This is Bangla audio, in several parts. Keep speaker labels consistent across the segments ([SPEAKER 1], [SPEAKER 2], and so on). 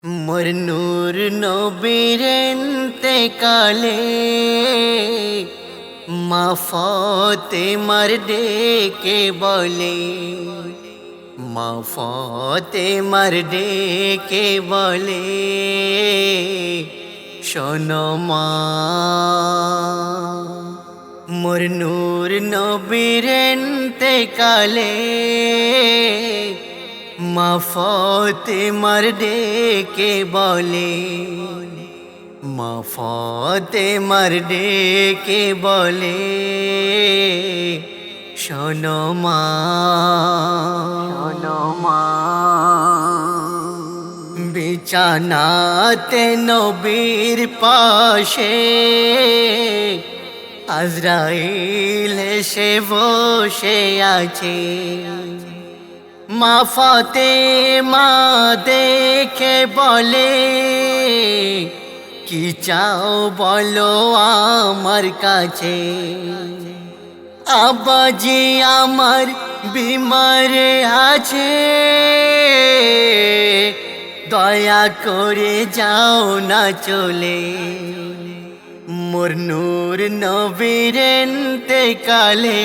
[SPEAKER 1] মোর নূর নবীর ইন্তেকালে মা ফাতেমার ডেকে বলে, মা ফাতেমার ডেকে বলে, শোনো মা মোর নূর নবীর ইন্তেকালে মা ফাতেমার ডেকে বলে, মা ফাতেমার ডেকে বলে, শোনো মা, শোনো মা। বিছানাতে নবীর পাশে আজরাইল এসে বসে আছে। মা ফাতেমা দেখে বলে, কি চাও বলো আমার কাছে। আব্বাজি আমার বিমার আছে, দয়া করে যাও না চলে। মোর নূর নবীর ইন্তেকালে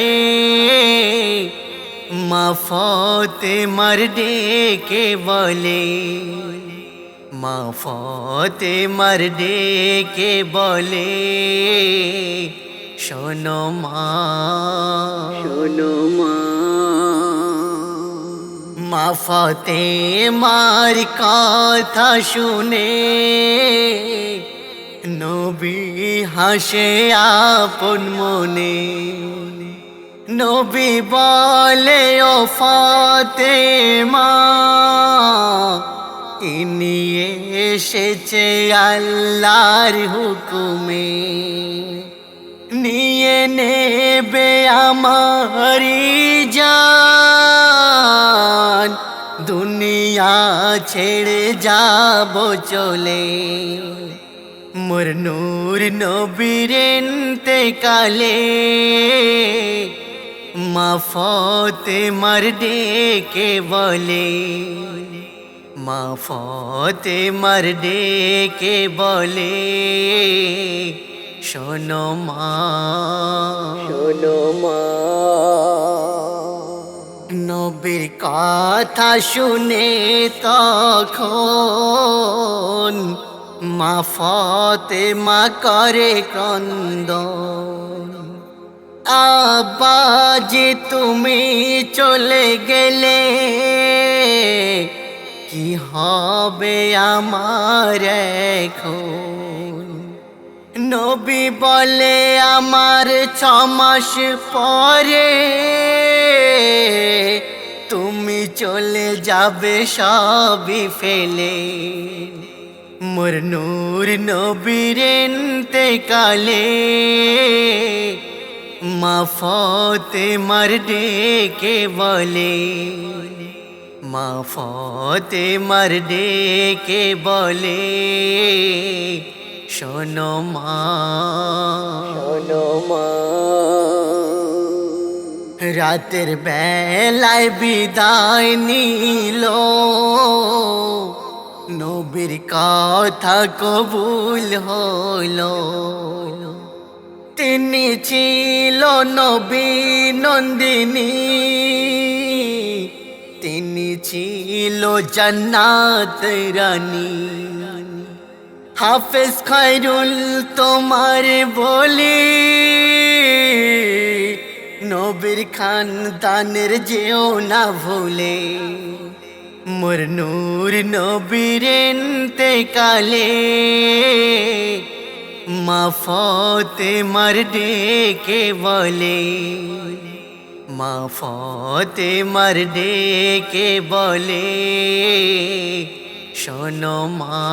[SPEAKER 1] মা ফাতেমার ডেকে বলে, মা ফাতেমার ডেকে বলে, শোনো মা, শোনো মা। মা ফাতেমার কথা শুনে নবী হাসে আপন মনে। নবী বলে, ও ফাতেমা, ইনি এসেছে আল্লাহর হুকুমে, নিয়ে নেবে আমারি জান, দুনিয়া ছেড়ে যাব চলে। মোর নূর নবীর ইন্তেকালে মা ফাতেমার ডেকে বলে, মা ফাতেমার ডেকে বলে, শোনো মা, শোনো মা। নবীর কথা শুনে তখন মা ফাতেমা করে ক্রন্দন। আব্বাজি তুমি চলে গেলে কি হবে আমার এখন। নবী বলে, আমার 6 মাস পরে তুমি চলে যাবে সবই ফেলে। মোর নূর নবীর ইন্তেকালে মা ফাতেমার ডেকে বলে, মা ফাতেমার ডেকে বলে, শোনো মা, শোনো মা। রাতের বেলায় বিদায় নিল, নবীর কথা কবুল হলো। তিনি ছিল নবী নন্দিনী, তিনি ছিল জান্নাত রানী। হাফেজ খায়রুল তোমার বলি, নবীর খানদানের যেও না ভুলে। মোর নূর নবীর ইন্তেকালে মা ফাতেমার ডেকে বলে, মা ফাতেমার ডেকে বলে, শোনো মা।